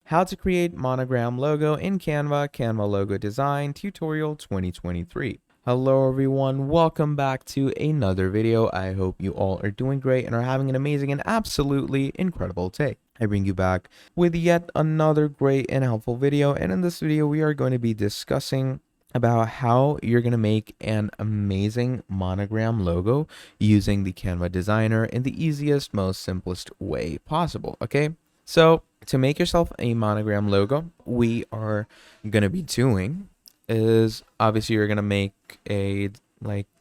How to create monogram logo in Canva, Canva logo design tutorial 2023. Hello everyone, welcome back to another video. I hope you all are doing great and are having an amazing and absolutely incredible day. I bring you back with yet another great and helpful video, and in this video we are going to be discussing about how you're going to make an amazing monogram logo using the Canva designer in the easiest, most simplest way possible. Okay, so to make yourself a monogram logo, we are going to be doing is obviously you're going to make a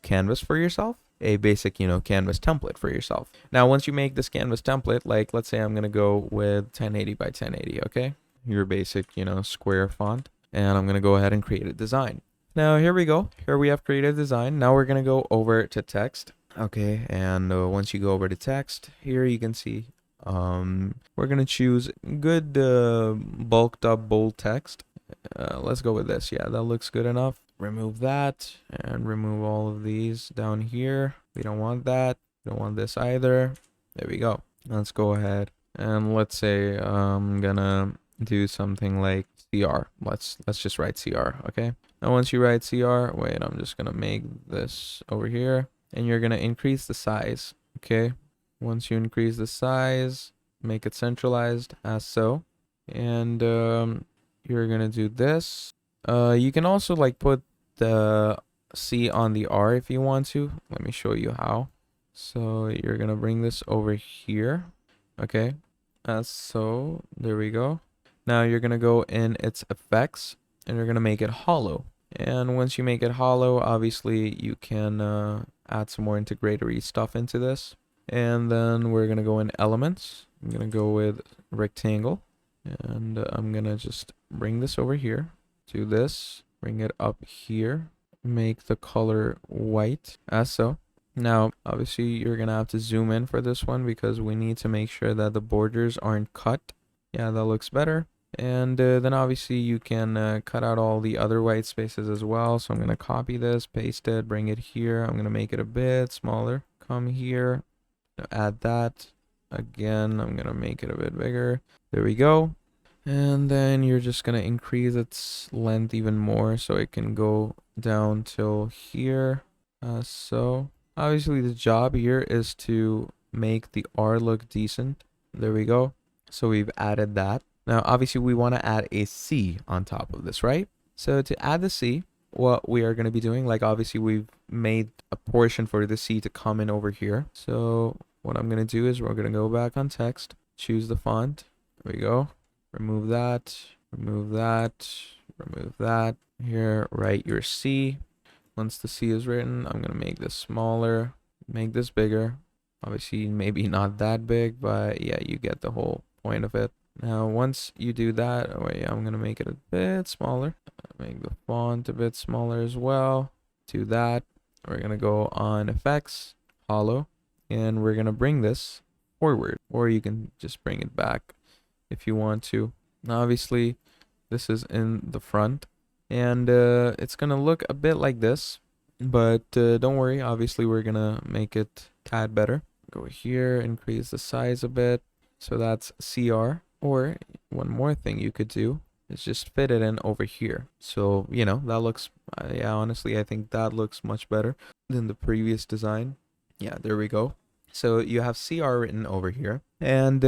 canvas for yourself, a basic canvas template for yourself. Now once you make this canvas template, like let's say I'm going to go with 1080 by 1080, okay, your basic square font, and I'm going to go ahead and create a design. Now here we go, here we have created a design. Now we're going to go over to text. Okay, and once you go over to text, here you can see we're going to choose good bulked up bold text. Let's go with this. Yeah, that looks good enough. Remove that and remove all of these down here. We don't want that. We don't want this either. There we go. Let's go ahead and let's say I'm gonna do something like CR. Let's just write CR. Okay, now once you write CR, wait, I'm just gonna make this over here, and you're gonna increase the size. Okay, once you increase the size, make it centralized as so, and you're gonna do this. You can also put the C on the R if you want to. Let me show you how. So you're gonna bring this over here. Okay, so there we go. Now you're gonna go in its effects and you're gonna make it hollow. And once you make it hollow, obviously you can add some more integratory stuff into this. And then we're gonna go in elements. I'm gonna go with rectangle, and I'm gonna just bring this over here, do this, bring it up here, make the color white as so. Now obviously you're gonna have to zoom in for this one because we need to make sure that the borders aren't cut. Yeah, that looks better. And then obviously you can cut out all the other white spaces as well. So I'm gonna copy this, paste it, bring it here. I'm gonna make it a bit smaller. Come here, add that again. I'm gonna make it a bit bigger. There we go. And then you're just gonna increase its length even more so it can go down till here. So obviously the job here is to make the R look decent. There we go. So we've added that. Now obviously we want to add a C on top of this, right? So to add the C, what we are going to be doing, obviously we've made a portion for the C to come in over here. So what I'm going to do is we're going to go back on text, choose the font. There we go. Remove that, remove that, remove that. Here, write your C. Once the C is written, I'm going to make this smaller, make this bigger. Obviously, maybe not that big, but yeah, you get the whole point of it. Now, once you do that, I'm going to make it a bit smaller. Make the font a bit smaller as well. Do that. We're going to go on effects, hollow, and we're going to bring this forward, or you can just bring it back if you want to. Now obviously this is in the front, and it's gonna look a bit like this, but don't worry, obviously we're gonna make it a tad better. Go here, increase the size a bit, so that's CR. Or one more thing you could do is just fit it in over here, so that looks yeah, honestly I think that looks much better than the previous design. Yeah, there we go. So you have CR written over here, and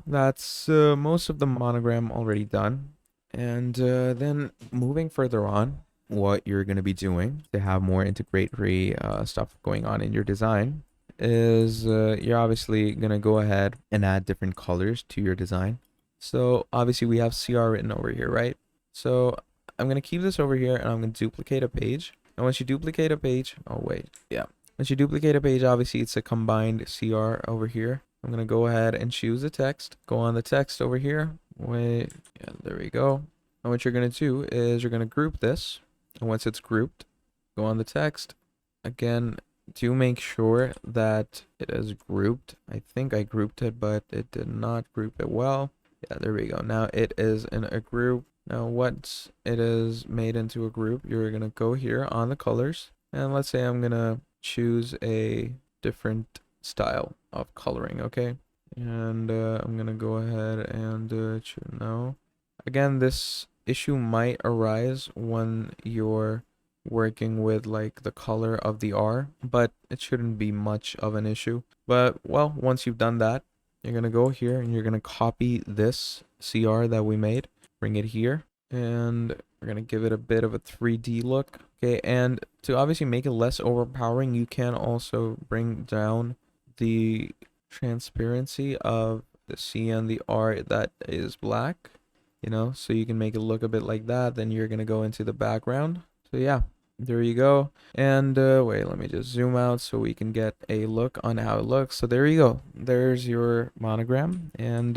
that's most of the monogram already done. And then moving further on, what you're going to be doing to have more integratory stuff going on in your design is you're obviously going to go ahead and add different colors to your design. So obviously we have CR written over here, right? So I'm going to keep this over here and I'm going to duplicate a page. And once you duplicate a page, oh wait, yeah. Once you duplicate a page, obviously it's a combined CR over here. I'm going to go ahead and choose the text. Go on the text over here. Wait, yeah, there we go. And what you're going to do is you're going to group this. And once it's grouped, go on the text. Again, do make sure that it is grouped. I think I grouped it, but it did not group it well. Yeah, there we go. Now it is in a group. Now once it is made into a group, you're going to go here on the colors. And let's say I'm going to choose a different style of coloring, okay? And I'm gonna go ahead and choose no. again, this issue might arise when you're working with like the color of the R, but it shouldn't be much of an issue. But well, once you've done that, you're gonna go here and you're gonna copy this CR that we made, bring it here, and we're gonna give it a bit of a 3D look. Okay, and to obviously make it less overpowering, you can also bring down the transparency of the C and the R that is black, you know, so you can make it look a bit like that. Then you're gonna go into the background. So yeah, there you go. And wait, let me just zoom out so we can get a look on how it looks. So there you go. There's your monogram. And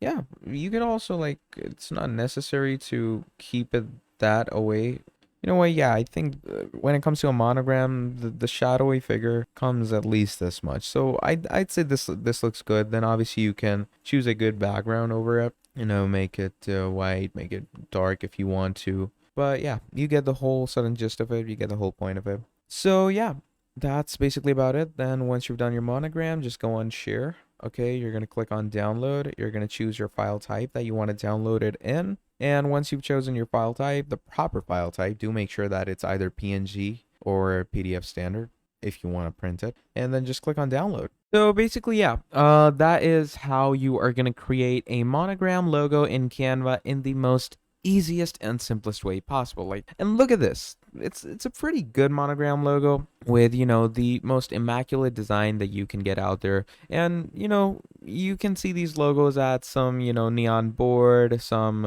yeah, you can also, like, it's not necessary to keep it that away. You know what? Yeah, I think when it comes to a monogram, the shadowy figure comes at least this much. So I'd say this looks good. Then obviously you can choose a good background over it. You know, make it white, make it dark if you want to. But yeah, you get the whole sudden gist of it. You get the whole point of it. So yeah, that's basically about it. Then once you've done your monogram, just go on share. Okay, you're going to click on download. You're going to choose your file type that you want to download it in. And once you've chosen your file type, the proper file type, do make sure that it's either PNG or PDF standard if you want to print it. And then just click on download. So basically, yeah, that is how you are going to create a monogram logo in Canva in the most easiest and simplest way possible. Like, and look at this. It's a pretty good monogram logo with, you know, the most immaculate design that you can get out there. And, you know, you can see these logos at some, you know, neon board, some,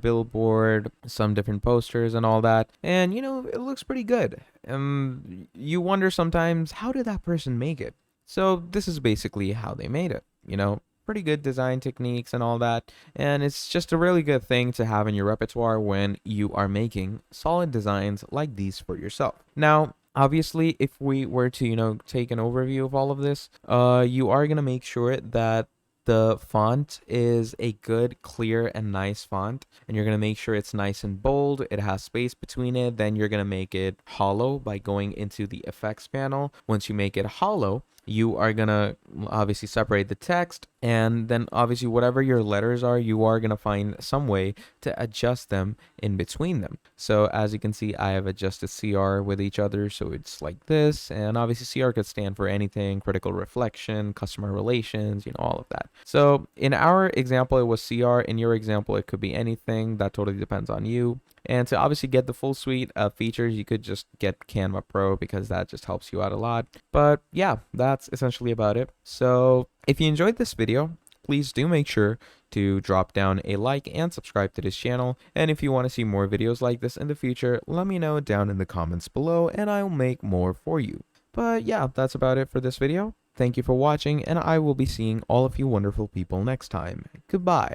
billboard, some different posters and all that. And, you know, it looks pretty good. And you wonder sometimes, how did that person make it? So this is basically how they made it, you know. Pretty good design techniques and all that, and it's just a really good thing to have in your repertoire when you are making solid designs like these for yourself. Now, obviously, if we were to, you know, take an overview of all of this, you are going to make sure that the font is a good, clear, and nice font, and you're going to make sure it's nice and bold, it has space between it. Then you're going to make it hollow by going into the effects panel. Once you make it hollow, you are going to obviously separate the text, and then obviously whatever your letters are, you are going to find some way to adjust them in between them. So as you can see, I have adjusted CR with each other, so it's like this, and obviously CR could stand for anything: critical reflection, customer relations, you know, all of that. So in our example, it was CR. In your example, it could be anything. That totally depends on you. And to obviously get the full suite of features, you could just get Canva Pro, because that just helps you out a lot. But yeah, that's essentially about it. So if you enjoyed this video, please do make sure to drop down a like and subscribe to this channel. And if you want to see more videos like this in the future, let me know down in the comments below and I'll make more for you. But yeah, that's about it for this video. Thank you for watching, and I will be seeing all of you wonderful people next time. Goodbye.